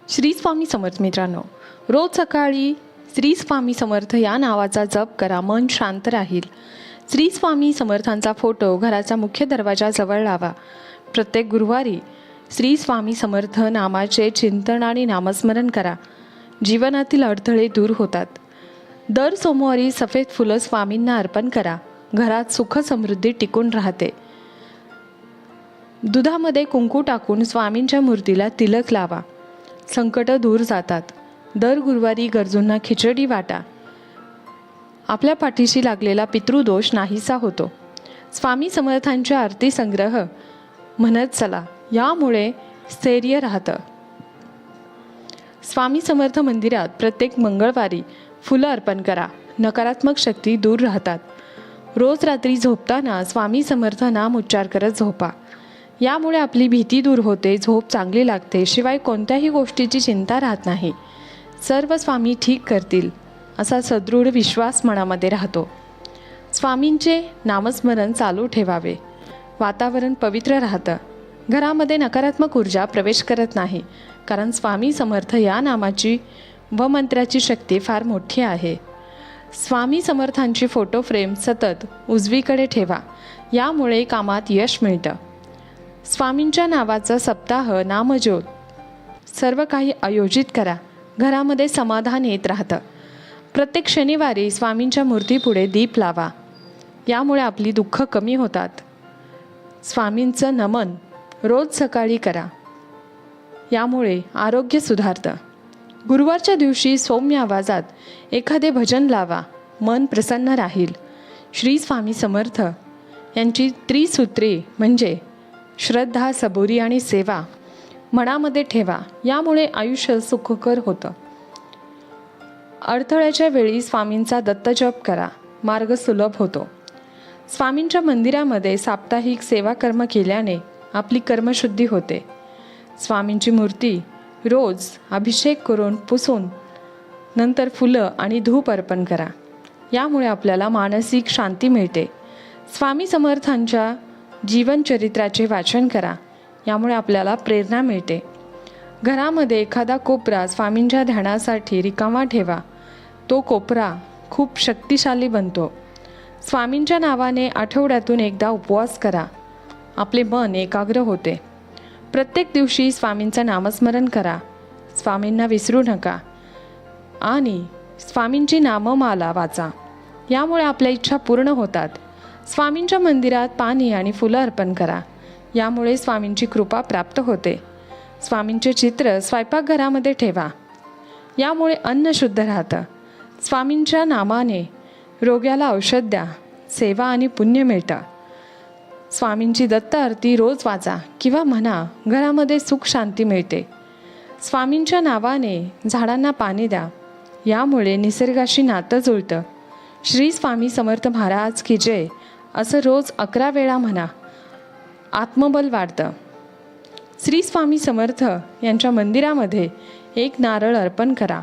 श्री स्वामी समर्थ मित्रांनो, रोज सकाळी श्री स्वामी समर्थ या नावाचा जप करा, मन शांत राहील. श्री स्वामी समर्थांचा फोटो घराचा मुख्य दरवाजाजवळ लावा. प्रत्येक गुरुवारी श्री स्वामी समर्थ नामाचे चिंतन आणि नामस्मरण करा. जीवनातील अडथळे दूर होतात. दर सोमवारी सफेद फुलं स्वामींना अर्पण करा. घरात सुख समृद्धी टिकून राहते. दुधामध्ये कुंकू टाकून स्वामींच्या मूर्तीला तिलक लावा. संकट दूर जातात. दर गुरुवारी गरजूंना खिचडी वाटा. आपल्या पाठीशी लागलेला पितृदोष नाहीसा होतो. स्वामी समर्थांचे आरती संग्रह म्हणत चला, यामुळे स्थैर्य राहतं. स्वामी समर्थ मंदिरात प्रत्येक मंगळवारी फुलं अर्पण करा. नकारात्मक शक्ती दूर राहतात. रोज रात्री झोपताना स्वामी समर्थ नाम उच्चार करत झोपा. यामुळे आपली भीती दूर होते, झोप चांगली लागते. शिवाय कोणत्याही गोष्टीची चिंता राहत नाही. सर्व स्वामी ठीक करतील असा सदृढ विश्वास मनामध्ये राहतो. स्वामींचे नामस्मरण चालू ठेवावे. वातावरण पवित्र राहतं. घरामध्ये नकारात्मक ऊर्जा प्रवेश करत नाही, कारण स्वामी समर्थ या नामाची व मंत्राची शक्ती फार मोठी आहे. स्वामी समर्थांची फोटो फ्रेम सतत उजवीकडे ठेवा. यामुळे कामात यश मिळतं. स्वामींच्या नावाचा सप्ताह, नामज्योत सर्व काही आयोजित करा. घरामध्ये समाधान येत राहतं. प्रत्येक शनिवारी स्वामींच्या मूर्तीपुढे दीप लावा. यामुळे आपली दुःख कमी होतात. स्वामींचं नमन रोज सकाळी करा. यामुळे आरोग्य सुधारतं. गुरुवारच्या दिवशी सौम्य आवाजात एखादे भजन लावा. मन प्रसन्न राहील. श्री स्वामी समर्थ यांची त्रिसूत्री म्हणजे श्रद्धा, सबुरी आणि सेवा मनामध्ये ठेवा. यामुळे आयुष्य सुखकर होतं. अडथळ्याच्या वेळी स्वामींचा दत्तजप करा. मार्ग सुलभ होतो. स्वामींच्या मंदिरामध्ये साप्ताहिक सेवा कर्म केल्याने आपली कर्मशुद्धी होते. स्वामींची मूर्ती रोज अभिषेक करून पुसून नंतर फुलं आणि धूप अर्पण करा. यामुळे आपल्याला मानसिक शांती मिळते. स्वामी समर्थांच्या जीवनचरित्राचे वाचन करा. यामुळे आपल्याला प्रेरणा मिळते. घरामध्ये एखादा कोपरा स्वामींच्या ध्यानासाठी रिकामा ठेवा. तो कोपरा खूप शक्तिशाली बनतो. स्वामींच्या नावाने आठवड्यातून एकदा उपवास करा. आपले मन एकाग्र होते. प्रत्येक दिवशी स्वामींचं नामस्मरण करा. स्वामींना विसरू नका आणि स्वामींची नाममाला वाचा. यामुळे आपल्या इच्छा पूर्ण होतात. स्वामींच्या मंदिरात पाणी आणि फुलं अर्पण करा. यामुळे स्वामींची कृपा प्राप्त होते. स्वामींचे चित्र स्वयंपाकघरामध्ये ठेवा. यामुळे अन्न शुद्ध राहतं. स्वामींच्या नामाने रोग्याला औषध द्या. सेवा आणि पुण्य मिळतं. स्वामींची दत्त आरती रोज वाचा किंवा म्हणा. घरामध्ये सुख शांती मिळते. स्वामींच्या नावाने झाडांना पाणी द्या. यामुळे निसर्गाशी नातं जुळतं. श्री स्वामी समर्थ महाराज की जय असं रोज 11 वेळा म्हणा. आत्मबल वाढतं. श्री स्वामी समर्थ यांच्या मंदिरामध्ये एक नारळ अर्पण करा.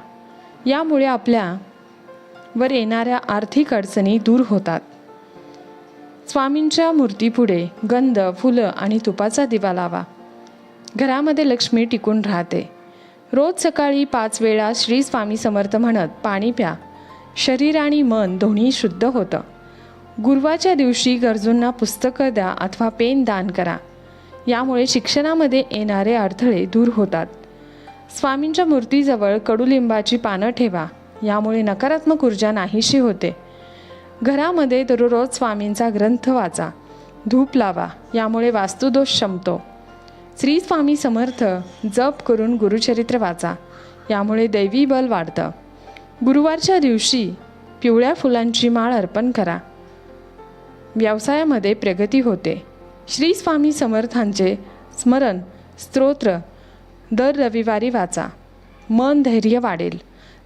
यामुळे आपल्यावर येणाऱ्या आर्थिक अडचणी दूर होतात. स्वामींच्या मूर्तीपुढे गंध, फुलं आणि तुपाचा दिवा लावा. घरामध्ये लक्ष्मी टिकून राहते. रोज सकाळी 5 वेळा श्री स्वामी समर्थ म्हणत पाणी प्या. शरीर आणि मन दोन्ही शुद्ध होतं. गुरुवारच्या दिवशी गरजूंना पुस्तकं द्या अथवा पेन दान करा. यामुळे शिक्षणामध्ये येणारे अडथळे दूर होतात. स्वामींच्या मूर्तीजवळ कडुलिंबाची पानं ठेवा. यामुळे नकारात्मक ऊर्जा नाहीशी होते. घरामध्ये दररोज स्वामींचा ग्रंथ वाचा. धूप लावा. यामुळे वास्तुदोष शमतो. श्री स्वामी समर्थ जप करून गुरुचरित्र वाचा. यामुळे दैवी बल वाढतं. गुरुवारच्या दिवशी पिवळ्या फुलांची माळ अर्पण करा. व्यवसायामध्ये प्रगती होते. श्री स्वामी समर्थांचे स्मरण स्तोत्र दर रविवारी वाचा. मन धैर्य वाढेल.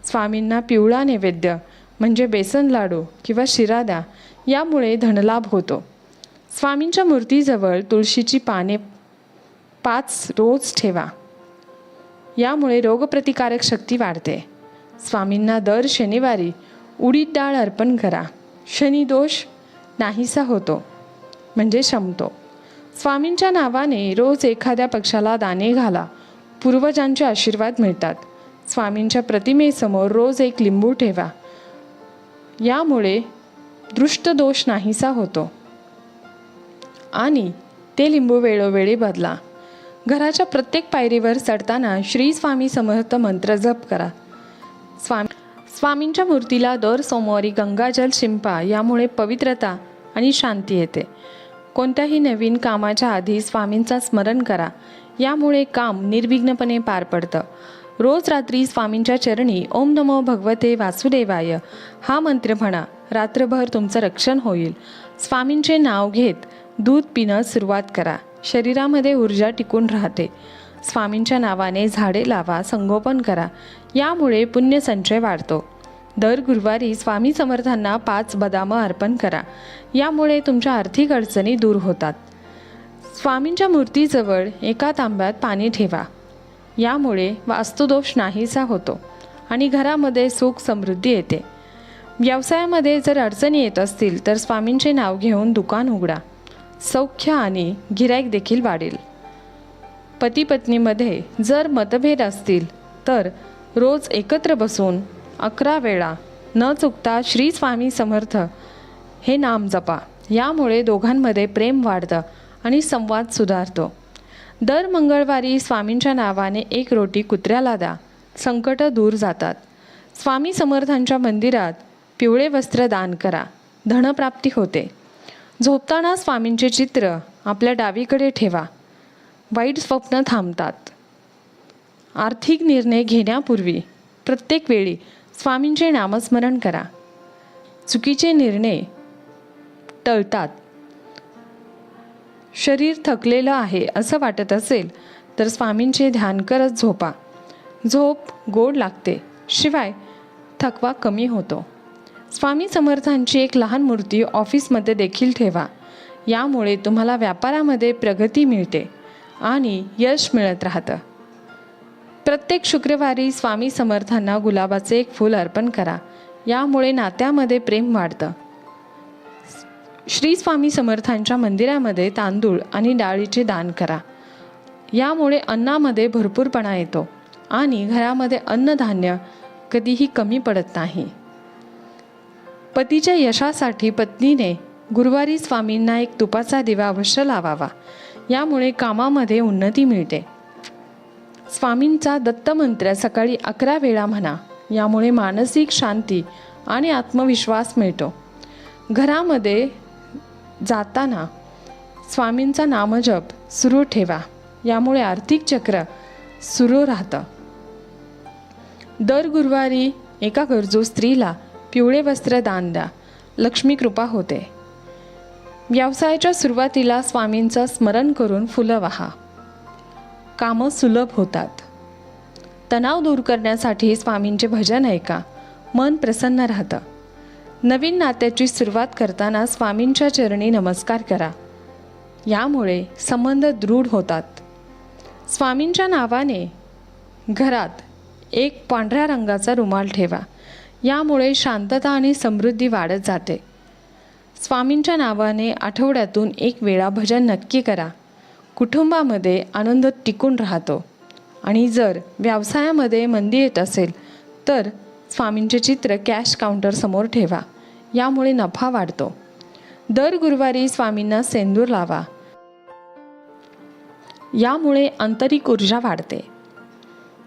स्वामींना पिवळा नैवेद्य म्हणजे बेसन लाडू किंवा शिरा द्या. यामुळे धनलाभ होतो. स्वामींच्या मूर्तीजवळ तुळशीची पाने 5 रोज ठेवा. यामुळे रोगप्रतिकारक शक्ती वाढते. स्वामींना दर शनिवारी उडीद डाळ अर्पण करा. शनिदोष नाहीसा होतो म्हणजे शमतो. स्वामींच्या नावाने रोज एखाद्या पक्षाला दाणे घाला. पूर्वजांचे आशीर्वाद मिळतात. स्वामींच्या प्रतिमेसमोर रोज एक लिंबू ठेवा. यामुळे दृष्टदोष नाहीसा होतो आणि ते लिंबू वेळोवेळी बदला. घराच्या प्रत्येक पायरीवर चढताना श्री स्वामी समर्थ मंत्र जप करा. स्वामींच्या मूर्तीला दर सोमवारी गंगाजल शिंपा. यामुळे पवित्रता आणि शांती येते. कोणत्याही नवीन कामाच्या आधी स्वामींचा स्मरण करा. यामुळे काम निर्विघ्नपणे पार पडतं. रोज रात्री स्वामींच्या चरणी ओम नमो भगवते वासुदेवाय हा मंत्र म्हणा. रात्रभर तुमचं रक्षण होईल. स्वामींचे नाव घेत दूध पिणं सुरुवात करा. शरीरामध्ये ऊर्जा टिकून राहते. स्वामींच्या नावाने झाडे लावा, संगोपन करा. यामुळे पुण्यसंचय वाढतो. दर गुरुवारी स्वामी समर्थांना 5 बदाम अर्पण करा. यामुळे तुमच्या आर्थिक अडचणी दूर होतात. स्वामींच्या मूर्तीजवळ एका तांब्यात पाणी ठेवा. यामुळे वास्तुदोष नाहीसा होतो आणि घरामध्ये सुख समृद्धी येते. व्यवसायामध्ये जर अडचणी येत असतील तर स्वामींचे नाव घेऊन दुकान उघडा. सौख्य आणि गिराईक देखील वाढेल. पती पत्नीमध्ये जर मतभेद असतील तर रोज एकत्र बसून 11 वेळा न चुकता श्री स्वामी समर्थ हे नाम जपा. यामुळे दोघांमध्ये प्रेम वाढतं आणि संवाद सुधारतो. दर मंगळवारी स्वामींच्या नावाने एक रोटी कुत्र्याला द्या. संकट दूर जातात. स्वामी समर्थांच्या मंदिरात पिवळे वस्त्र दान करा. धनप्राप्ती होते. झोपताना स्वामींचे चित्र आपल्या डावीकडे ठेवा. वाईट स्वप्न थांबतात. आर्थिक निर्णय घेण्यापूर्वी प्रत्येक वेळी स्वामींचे नामस्मरण करा. चुकीचे निर्णय टळतात. शरीर थकलेलं आहे असं वाटत असेल तर स्वामींचे ध्यान करत झोपा. झोप गोड लागते. शिवाय थकवा कमी होतो. स्वामी समर्थांची एक लहान मूर्ती ऑफिसमध्ये देखील ठेवा. यामुळे तुम्हाला व्यापारामध्ये प्रगती मिळते आणि यश मिळत राहतं. प्रत्येक शुक्रवारी स्वामी समर्थांना गुलाबाचे एक फूल अर्पण करा. यामुळे नात्यामध्ये प्रेम वाढतं. श्री स्वामी समर्थांच्या मंदिरामध्ये तांदूळ आणि डाळीचे दान करा. यामुळे अन्नामध्ये भरपूरपणा येतो आणि घरामध्ये अन्नधान्य कधीही कमी पडत नाही. पतीच्या यशासाठी पत्नीने गुरुवारी स्वामींना एक तुपाचा दिवा अवश्य लावावा. यामुळे कामामध्ये उन्नती मिळते. स्वामींचा दत्तमंत्र सकाळी 11 वेळा म्हणा. यामुळे मानसिक शांती आणि आत्मविश्वास मिळतो. घरामध्ये जाताना स्वामींचा नामजप सुरू ठेवा. यामुळे आर्थिक चक्र सुरू राहतं. दर गुरुवारी एका गरजू स्त्रीला पिवळे वस्त्र दान द्या. लक्ष्मी कृपा होते. व्यवसायाच्या सुरुवातीला स्वामींचं स्मरण करून फुलं वाहा. कामं सुलभ होतात. तणाव दूर करण्यासाठी स्वामींचे भजन ऐका. मन प्रसन्न राहतं. नवीन नात्याची सुरुवात करताना स्वामींच्या चरणी नमस्कार करा. यामुळे संबंध दृढ होतात. स्वामींच्या नावाने घरात एक पांढऱ्या रंगाचा रुमाल ठेवा. यामुळे शांतता आणि समृद्धी वाढत जाते. स्वामींच्या नावाने आठवड्यातून 1 वेळा भजन नक्की करा. कुटुंबामध्ये आनंद टिकून राहतो. आणि जर व्यवसायामध्ये मंदी येत असेल तर स्वामींचे चित्र कॅश काउंटर समोर ठेवा. यामुळे नफा वाढतो. दर गुरुवारी स्वामींना सेंदूर लावा. यामुळे आंतरिक ऊर्जा वाढते.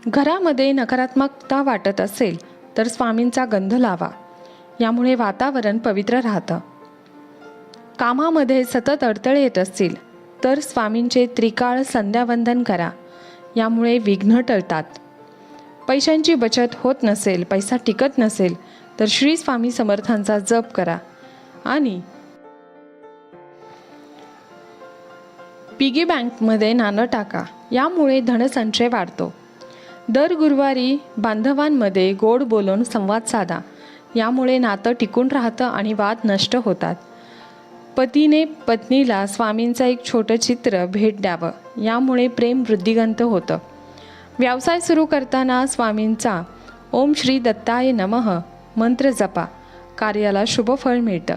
घरामध्ये नकारात्मकता वाटत असेल तर स्वामींचा गंध लावा. यामुळे वातावरण पवित्र राहतं. कामामध्ये सतत अडथळे येत असतील तर स्वामींचे त्रिकाळ संध्यावंदन करा. यामुळे विघ्न टळतात. पैशांची बचत होत नसेल, पैसा टिकत नसेल तर श्री स्वामी समर्थांचा जप करा आणि पिगी बँकमध्ये नाणं टाका. यामुळे धनसंचय वाढतो. दर गुरुवारी बांधवांमध्ये गोड बोलून संवाद साधा. यामुळे नातं टिकून राहतं आणि वाद नष्ट होतात. पतीने पत्नीला स्वामींचं एक छोटं चित्र भेट द्यावं. यामुळे प्रेम वृद्धिंगत होतं. व्यवसाय सुरू करताना स्वामींचा ओम श्री दत्ताय नमः मंत्र जपा. कार्याला शुभफळ मिळतं.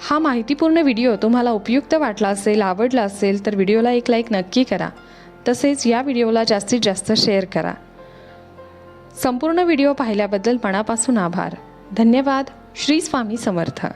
हा माहितीपूर्ण व्हिडिओ तुम्हाला उपयुक्त वाटला असेल, आवडला असेल तर व्हिडिओला एक लाईक नक्की करा. तसेच या व्हिडिओला जास्तीत जास्त शेअर करा. संपूर्ण व्हिडिओ पाहिल्याबद्दल मनापासून आभार. धन्यवाद. श्री स्वामी समर्थ.